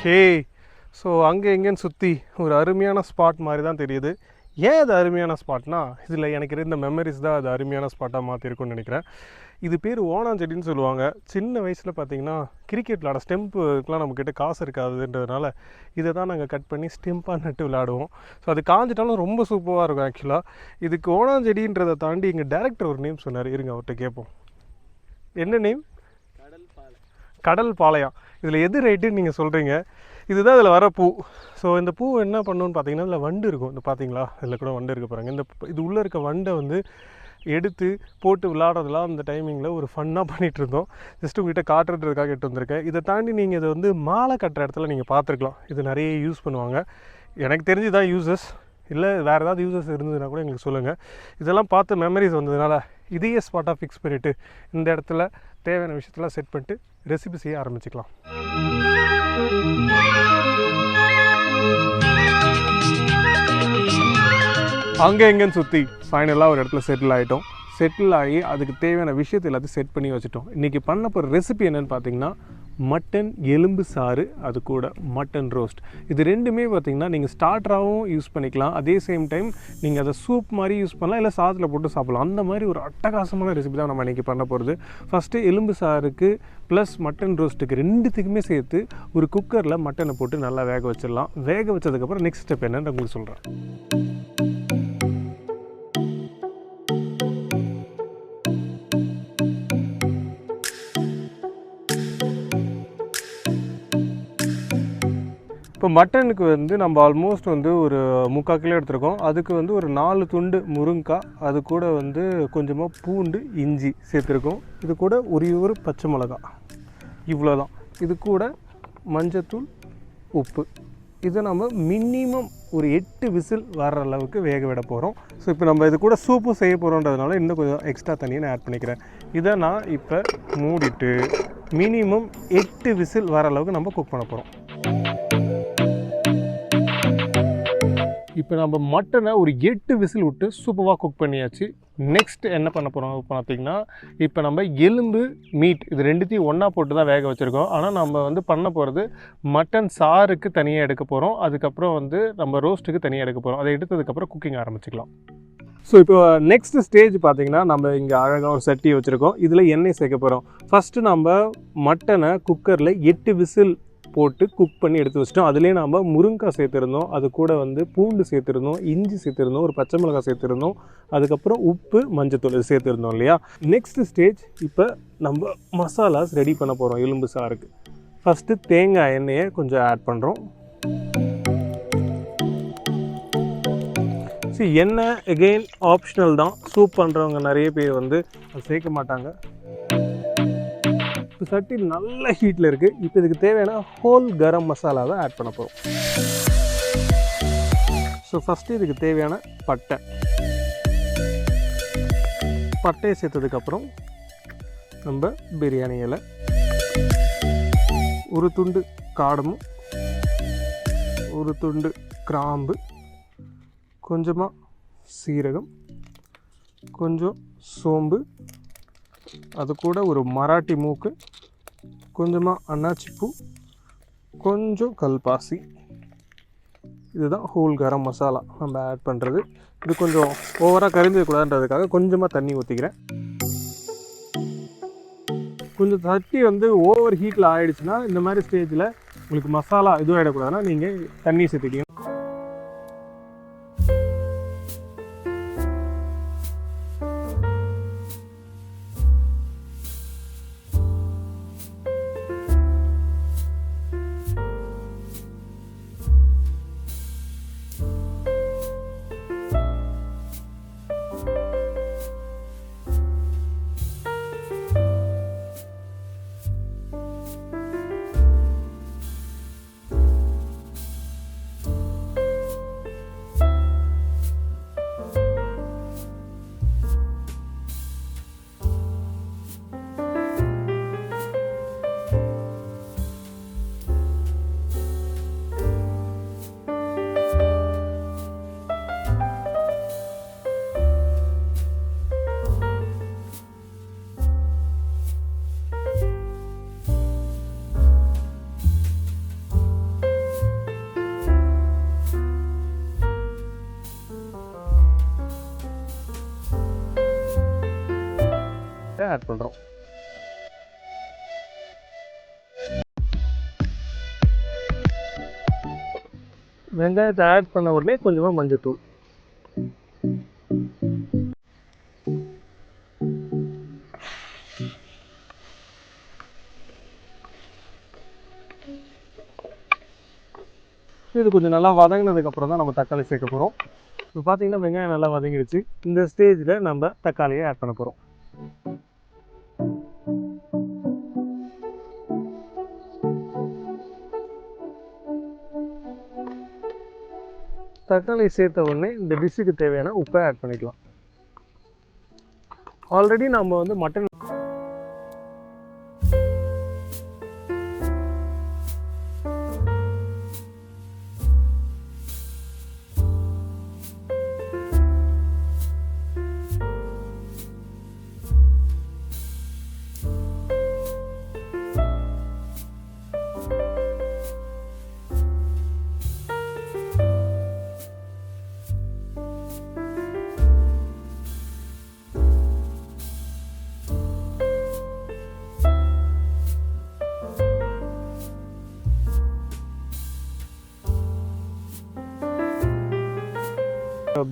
Okay. So அங்கே எங்கேன்னு சுற்றி ஒரு அருமையான ஸ்பாட் மாதிரி தான் தெரியுது. ஏன் அது அருமையான ஸ்பாட்னா, இதில் எனக்கு இருந்த மெமரிஸ் தான் அது அருமையான ஸ்பாட்டாக மாற்றிருக்குன்னு நினைக்கிறேன். இது பேர் ஓணாஞ்செடின்னு சொல்லுவாங்க. சின்ன வயசில் பார்த்தீங்கன்னா கிரிக்கெட் விளாட ஸ்டெம்புக்கெலாம் நம்மக்கிட்ட காசு இருக்காதுன்றதுனால இதை தான் நாங்கள் கட் பண்ணி ஸ்டெம்பாக நட்டு விளையாடுவோம். ஸோ அது காஞ்சிட்டாலும் ரொம்ப சூப்பராக இருக்கும் ஆக்சுவலாக. இதுக்கு ஓணாஞ்செடின்றதை தாண்டி எங்கள் டேரக்டர் ஒரு நேம் சொன்னார், இருங்க அவர்கிட்ட கேட்போம். என்ன நேம்? கடல் பாளையம். இதில் எது ரைட்டுன்னு நீங்கள் சொல்கிறீங்க? இதுதான் இதில் வர பூ. ஸோ இந்த பூ என்ன பண்ணணுன்னு பார்த்தீங்கன்னா, இதில் வண்டு இருக்கும். இந்த பார்த்தீங்களா, இதில் கூட வண்டு இருக்க பாருங்க. இது உள்ளே இருக்க வண்டை வந்து எடுத்து போட்டு விளாட்றதுலாம் அந்த டைமிங்கில் ஒரு ஃபன்னாக பண்ணிகிட்டு இருந்தோம். ஜஸ்ட்டு உங்கள்கிட்ட காட்டுறதுக்காக எடுத்து வந்திருக்கேன். இதை தாண்டி நீங்கள் இதை வந்து மாலை கட்டுற இடத்துல நீங்கள் பார்த்துருக்கலாம். இது நிறைய யூஸ் பண்ணுவாங்க. எனக்கு தெரிஞ்சு தான் யூசஸ், இல்லை வேறு ஏதாவது யூசஸ் இருந்ததுன்னா கூட எங்களுக்கு சொல்லுங்கள். இதெல்லாம் பார்த்து மெமரிஸ் வந்ததுனால இதையே ஸ்பாட்டாக ஃபிக்ஸ் பண்ணிவிட்டு இந்த இடத்துல தேவையான விஷயத்தெல்லாம் செட் பண்ணிட்டு ரெசிபி செய்ய ஆரம்பிச்சுக்கலாம். அங்கே எங்கேன்னு சுற்றி ஃபைனலாக ஒரு இடத்துல செட்டில் ஆகி அதுக்கு தேவையான விஷயத்தை எல்லாத்தையும் செட் பண்ணி வச்சுட்டோம். இன்றைக்கி பண்ண போகிற ரெசிபி என்னென்னு பார்த்தீங்கன்னா, மட்டன் எலும்பு சாறு, அது கூட மட்டன் ரோஸ்ட். இது ரெண்டுமே பார்த்திங்கன்னா நீங்கள் ஸ்டார்டராகவும் யூஸ் பண்ணிக்கலாம். அதே சேம் டைம் நீங்கள் அதை சூப் மாதிரி யூஸ் பண்ணலாம், இல்லை சாதத்தில் போட்டு சாப்பிட்லாம். அந்த மாதிரி ஒரு அட்டகாசமான ரெசிபி தான் நம்ம இன்றைக்கி பண்ண போகிறது. ஃபஸ்ட்டு எலும்பு சாருக்கு ப்ளஸ் மட்டன் ரோஸ்ட்டுக்கு ரெண்டுத்துக்குமே சேர்த்து ஒரு குக்கரில் மட்டனை போட்டு நல்லா வேக வச்சிடலாம். வேக வச்சதுக்கப்புறம் நெக்ஸ்ட் ஸ்டெப் என்னன்னு உங்களுக்கு சொல்கிறேன். இப்போ மட்டனுக்கு வந்து நம்ம ஆல்மோஸ்ட் வந்து ஒரு 3/4 கிலோ எடுத்துருக்கோம். அதுக்கு வந்து ஒரு 4 துண்டு முருங்கைக்காய், அது கூட வந்து கொஞ்சமாக பூண்டு, இஞ்சி சேர்த்துருக்கோம். இது கூட ஒரு பச்சை மிளகா, இவ்வளோ தான். இது கூட மஞ்சத்தூள், உப்பு. இதை நம்ம மினிமம் ஒரு 8 விசில் வர்ற அளவுக்கு வேக விட போகிறோம். ஸோ இப்போ நம்ம இது கூட சூப்பும் செய்ய போகிறோன்றதுனால இன்னும் கொஞ்சம் எக்ஸ்ட்ரா தண்ணியை நான் ஆட் பண்ணிக்கிறேன். இதை நான் இப்போ மூடிட்டு மினிமம் 8 விசில் வர அளவுக்கு நம்ம குக் பண்ண போகிறோம். இப்போ நம்ம மட்டனை ஒரு 8 விசில் விட்டு சூப்பராக குக் பண்ணியாச்சு. நெக்ஸ்ட் என்ன பண்ண போகிறோம் பார்த்தீங்கன்னா, இப்போ நம்ம எலும்பு, மீட் இது ரெண்டுத்தையும் ஒன்றா போட்டு தான் வேக வச்சுருக்கோம். ஆனால் நம்ம வந்து பண்ண போகிறது மட்டன் சாருக்கு தனியாக எடுக்க போகிறோம். அதுக்கப்புறம் வந்து நம்ம ரோஸ்ட்டுக்கு தனியாக எடுக்க போகிறோம். அதை எடுத்ததுக்கப்புறம் குக்கிங் ஆரம்பிச்சிக்கலாம். ஸோ இப்போ நெக்ஸ்ட் ஸ்டேஜ் பார்த்திங்கன்னா, நம்ம இங்கே அழகாக ஒரு சட்டியை வச்சுருக்கோம். இதில் எண்ணெய் சேர்க்க போகிறோம். ஃபஸ்ட்டு நம்ம மட்டனை குக்கரில் 8 விசில் போட்டு குக் பண்ணி எடுத்து வச்சிட்டோம். அதுலேயே நம்ம முருங்கைக்காய் சேர்த்துருந்தோம், அது கூட வந்து பூண்டு சேர்த்துருந்தோம், இஞ்சி சேர்த்துருந்தோம், ஒரு பச்சை மிளகாய் சேர்த்துருந்தோம், அதுக்கப்புறம் உப்பு, மஞ்சத்தூள் இது சேர்த்துருந்தோம் இல்லையா. நெக்ஸ்ட் ஸ்டேஜ் இப்போ நம்ம மசாலாஸ் ரெடி பண்ண போகிறோம் எலும்பு சாருக்கு. ஃபஸ்ட்டு தேங்காய் எண்ணெயை கொஞ்சம் ஆட் பண்ணுறோம். சரி, எண்ணெய் எகெயின் ஆப்ஷனல் தான். சூப் பண்ணுறவங்க நிறைய பேர் வந்து அது சேர்க்க மாட்டாங்க. இப்போ சட்டி நல்ல ஹீட்டில் இருக்குது. இப்போ இதுக்கு தேவையான ஹோல் கரம் மசாலாவை ஆட் பண்ண போகிறோம். ஸோ ஃபஸ்ட்டு இதுக்கு தேவையான பட்டையை சேர்த்ததுக்கப்புறம் நம்ம பிரியாணி இலை, ஒரு துண்டு காடமும், ஒரு துண்டு கிராம்பு, கொஞ்சமாக சீரகம், கொஞ்சம் சோம்பு, அது கூட ஒரு மராட்டி மூக்கு, கொஞ்சமாக அன்னாச்சிப்பூ, கொஞ்சம் கல்பாசி. இதுதான் ஹோல் கரம் மசாலா நம்ம ஆட் பண்ணுறது. இது கொஞ்சம் ஓவராக கரிஞ்சிடக்கூடாதுன்றதுக்காக கொஞ்சமாக தண்ணி ஊற்றிக்கிறேன். கொஞ்சம் சட்டி வந்து ஓவர் ஹீட்டில் ஆகிடுச்சுன்னா, இந்த மாதிரி ஸ்டேஜில் உங்களுக்கு மசாலா எதுவும் ஆகிடக்கூடாதுன்னா நீங்கள் தண்ணி சேர்த்துக்கிங்க. ஆட் பண்ணுறோம். வெங்காயத்தை ஆட் பண்ண உடனே கொஞ்சமாக மஞ்சள்தூள். இது கொஞ்சம் நல்லா வதங்கினதுக்கப்புறம் தான் நம்ம தக்காளி சேர்க்க போகிறோம். இப்போ பார்த்தீங்கன்னா வெங்காயம் நல்லா வதங்கிடுச்சு. இந்த ஸ்டேஜில் நம்ம தக்காளியை ஆட் பண்ண போகிறோம். தக்காளி சேர்த்த உடனே இந்த டிஷ்ஷுக்கு தேவையான உப்பை ஆட் பண்ணிக்கலாம். ஆல்ரெடி நம்ம வந்து மட்டன்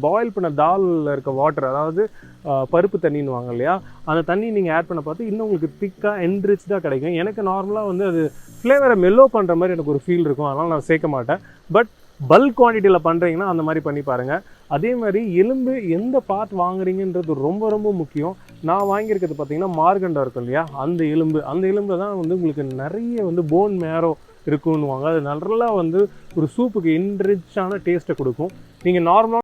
பாயில் பண்ண தாலில் இருக்க வாட்டர், அதாவது பருப்பு தண்ணின்னு வாங்க இல்லையா, அந்த தண்ணி நீங்கள் ஆட் பண்ண பார்த்து இன்னும் உங்களுக்கு திக்காக என்ரிச்சாக கிடைக்கும். எனக்கு நார்மலாக வந்து அது ஃப்ளேவரை மெல்லோ பண்ணுற மாதிரி எனக்கு ஒரு ஃபீல் இருக்கும், அதனால் நான் சேர்க்க மாட்டேன். பட் பல்க் குவான்டிட்டியில் பண்ணுறீங்கன்னா அந்த மாதிரி பண்ணி பாருங்கள். அதே மாதிரி எலும்பு எந்த பார்ட் வாங்குறீங்கன்றது ரொம்ப ரொம்ப முக்கியம். நான் வாங்கியிருக்கிறது பார்த்தீங்கன்னா மார்கண்டா இருக்கும் இல்லையா, அந்த எலும்பு தான் வந்து உங்களுக்கு நிறைய வந்து போன் மேரோ இருக்குன்னுவாங்க. அது நல்லா வந்து ஒரு சூப்புக்கு என்ரிச்சான டேஸ்ட்டை கொடுக்கும். நீங்கள் நார்மலாக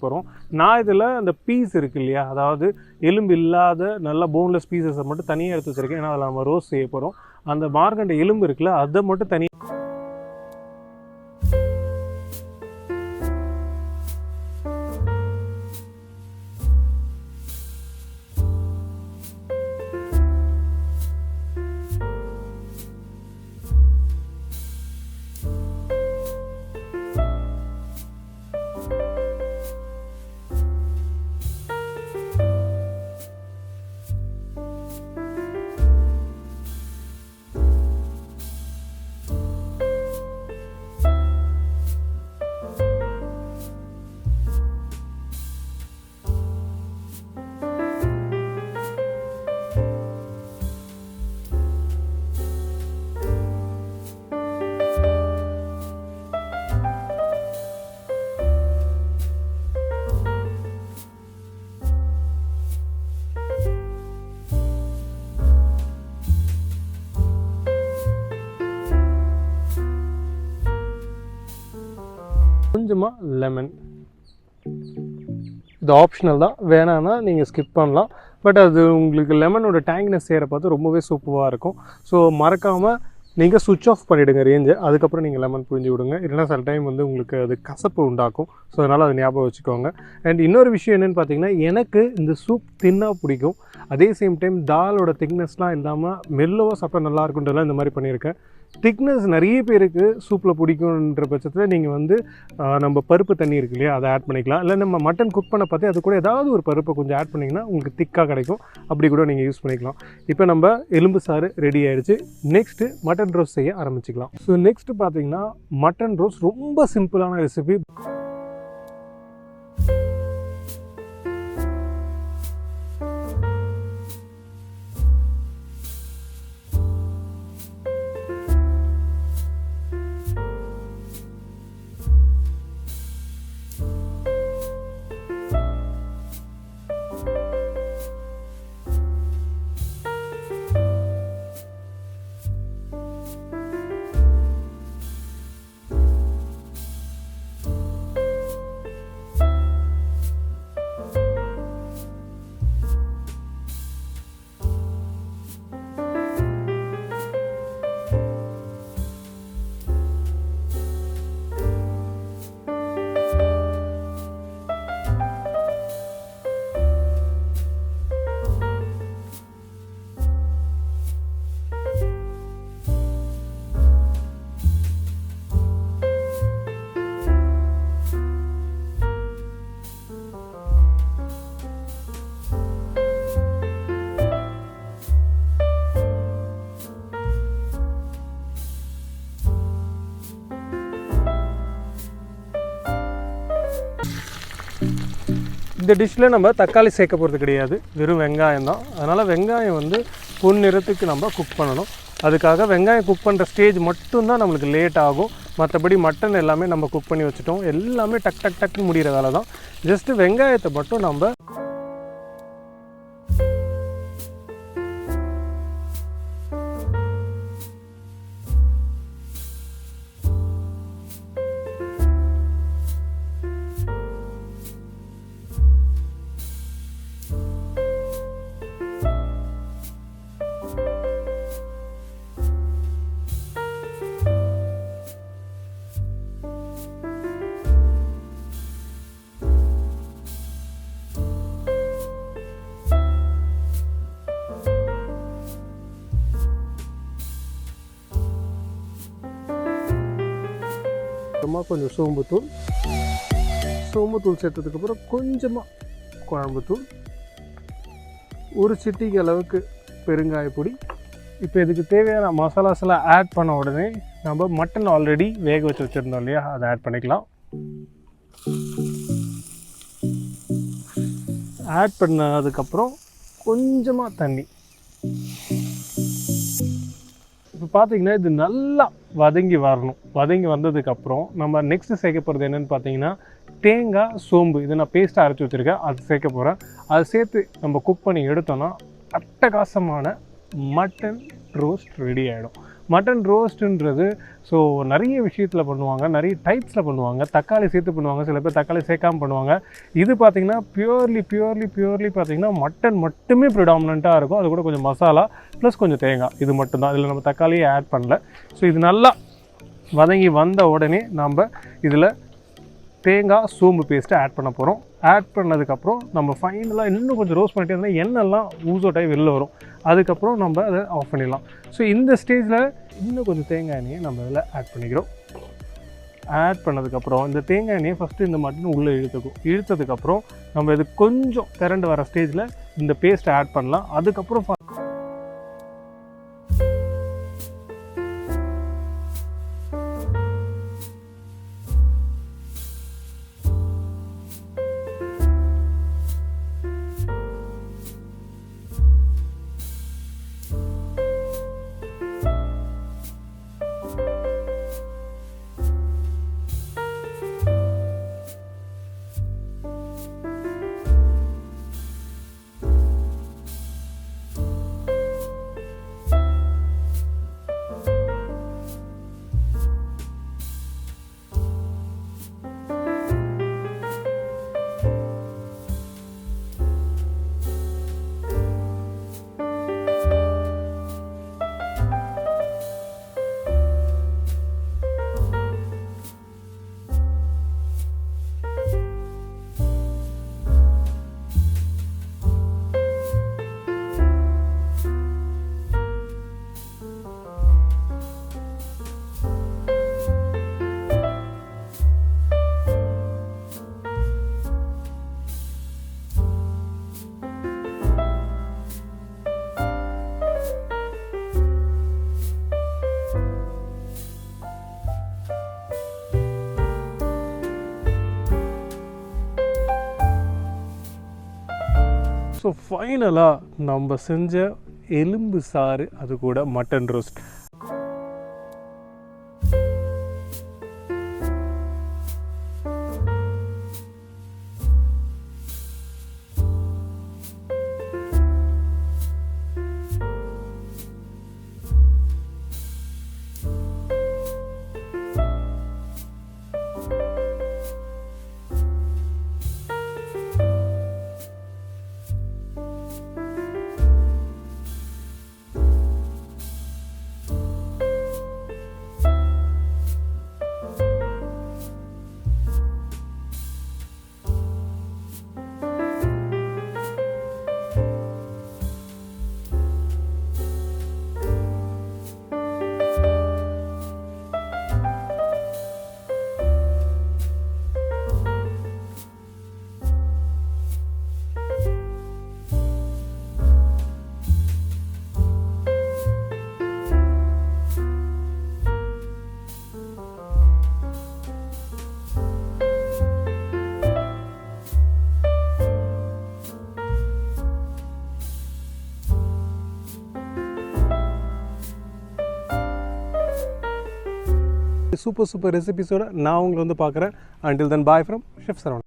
போகிறோம். நான் இதில் அந்த பீஸ் இருக்கு இல்லையா, அதாவது எலும்பு இல்லாத நல்ல போன்லெஸ் பீசஸை மட்டும் தனியாக எடுத்து வச்சிருக்கேன். ஏன்னா அதில் நம்ம ரோஸ்ட் செய்ய போகிறோம். அந்த மார்கண்ட எலும்பு இருக்குல்ல, அதை மட்டும் தனியாக கொஞ்சமாக லெமன். இது ஆப்ஷனல் தான், வேணான்னா நீங்கள் ஸ்கிப் பண்ணலாம். பட் அது உங்களுக்கு லெமனோட டேங்க்னஸ் சேர பார்த்து ரொம்பவே சூப்பராக இருக்கும். ஸோ மறக்காமல் நீங்கள் சுவிட்ச் ஆஃப் பண்ணிவிடுங்க ரேஞ்சை. அதுக்கப்புறம் நீங்கள் லெமன் புரிஞ்சு விடுங்க. இல்லைனா சில டைம் வந்து உங்களுக்கு அது கசப்பு உண்டாக்கும். ஸோ அதனால் அதை ஞாபகம் வச்சுக்கோங்க. அண்ட் இன்னொரு விஷயம் என்னென்னு பார்த்தீங்கன்னா, எனக்கு இந்த சூப் தின்னாக பிடிக்கும். அதே சேம் டைம் தாலோட திக்னஸ்லாம் இல்லாமல் மெல்லோவாக சாப்பிட்டா நல்லா இருக்குன்றதுலாம் இந்த மாதிரி பண்ணியிருக்கேன். திக்னஸ் நிறைய பேருக்கு சூப்பில் பிடிக்குன்ற பட்சத்தில் நீங்கள் வந்து நம்ம பருப்பு தண்ணி இருக்கு இல்லையா, அதை ஆட் பண்ணிக்கலாம். இல்லை நம்ம மட்டன் குக் பண்ண பார்த்து அது கூட ஏதாவது ஒரு பருப்பை கொஞ்சம் ஆட் பண்ணிங்கன்னா உங்களுக்கு திக்காக கிடைக்கும். அப்படி கூட நீங்கள் யூஸ் பண்ணிக்கலாம். இப்போ நம்ம எலும்பு சாறு ரெடி ஆகிடுச்சு. நெக்ஸ்ட்டு மட்டன் ரோஸ்ட் செய்ய ஆரம்பிச்சிக்கலாம். ஸோ நெக்ஸ்ட்டு பார்த்தீங்கன்னா மட்டன் ரோஸ்ட் ரொம்ப சிம்பிளான ரெசிபி. இந்த டிஷ்ஷில் நம்ம தக்காளி சேர்க்க போகிறது கிடையாது, வெறும் வெங்காயம் தான். அதனால் வெங்காயம் வந்து பொன்னிறத்துக்கு நம்ம குக் பண்ணணும். அதுக்காக வெங்காயம் குக் பண்ணுற ஸ்டேஜ் மட்டும்தான் நம்மளுக்கு லேட் ஆகும். மற்றபடி மட்டன் எல்லாமே நம்ம குக் பண்ணி வச்சுட்டோம். எல்லாமே டக் டக் டக்குன்னு முடிகிற வேலை தான். ஜஸ்ட்டு வெங்காயத்தை மட்டும் நம்ம கொஞ்சம் சோம்புத்தூள் சேர்த்ததுக்கப்புறம் கொஞ்சமாக குழம்புத்தூள், ஒரு சிட்டிக்கு அளவுக்கு பெருங்காயப்பொடி. இப்போ இதுக்கு தேவையான மசாலாஸ் எல்லாம் ஆட் பண்ண உடனே நம்ம மட்டன் ஆல்ரெடி வேக வச்சு வச்சுருந்தோம் இல்லையா, அதை ஆட் பண்ணிக்கலாம். ஆட் பண்ணதுக்கப்புறம் கொஞ்சமாக தண்ணி. இப்போ பார்த்தீங்கன்னா இது நல்லா வதங்கி வரணும். வதங்கி வந்ததுக்கப்புறம் நம்ம நெக்ஸ்ட்டு சேர்க்க போகிறது என்னென்னு பார்த்தீங்கன்னா தேங்காய், சோம்பு. இது நான் பேஸ்ட்டாக அரைச்சி வச்சுருக்கேன், அது சேர்க்க போகிறேன். அதை சேர்த்து நம்ம குக் பண்ணி எடுத்தோன்னா அட்டகாசமான மட்டன் ரோஸ்ட் ரெடி ஆகிடும். மட்டன் ரோஸ்ட்டுன்றது ஸோ நிறைய விஷயத்தில் பண்ணுவாங்க, நிறைய டைப்ஸில் பண்ணுவாங்க. தக்காளி சேர்த்து பண்ணுவாங்க, சில பேர் தக்காளி சேர்க்காமல் பண்ணுவாங்க. இது பார்த்திங்கன்னா பியூர்லி பார்த்திங்கன்னா மட்டன் மட்டுமே ப்ரிடாமினண்ட்டாக இருக்கும். அது கூட கொஞ்சம் மசாலா ப்ளஸ் கொஞ்சம் தேங்காய், இது மட்டும்தான். இதில் நம்ம தக்காளியே ஆட் பண்ணல. ஸோ இது நல்லா வதங்கி வந்த உடனே நம்ம இதில் தேங்காய், சோம்பு பேஸ்ட்டை ஆட் பண்ண போகிறோம். ஆட் பண்ணதுக்கப்புறம் நம்ம ஃபைனலாக இன்னும் கொஞ்சம் ரோஸ்ட் பண்ணிட்டே இருந்தால் எண்ணெய்லாம் ஊசோட்டாகி வெளில வரும். அதுக்கப்புறம் நம்ம அதை ஆஃப் பண்ணிடலாம். ஸோ இந்த ஸ்டேஜில் இன்னும் கொஞ்சம் தேங்காய் எண்ணெயை நம்ம இதில் ஆட் பண்ணிக்கிறோம். ஆட் பண்ணதுக்கப்புறம் இந்த தேங்காய் எண்ணெயை ஃபஸ்ட்டு இந்த மட்டன் உள்ளே இழுத்ததுக்கப்புறம் நம்ம இது கொஞ்சம் திரண்டு வர ஸ்டேஜில் இந்த பேஸ்ட்டை ஆட் பண்ணலாம். அதுக்கப்புறம் ஸோ ஃபைனலாக நம்ம செஞ்ச எலும்பு சாறு, அது கூட மட்டன் ரோஸ்ட். சூப்பர் ரெசிபிஸோட நான் உங்களை வந்து பார்க்குறேன். until then bye from Chef Saravanan.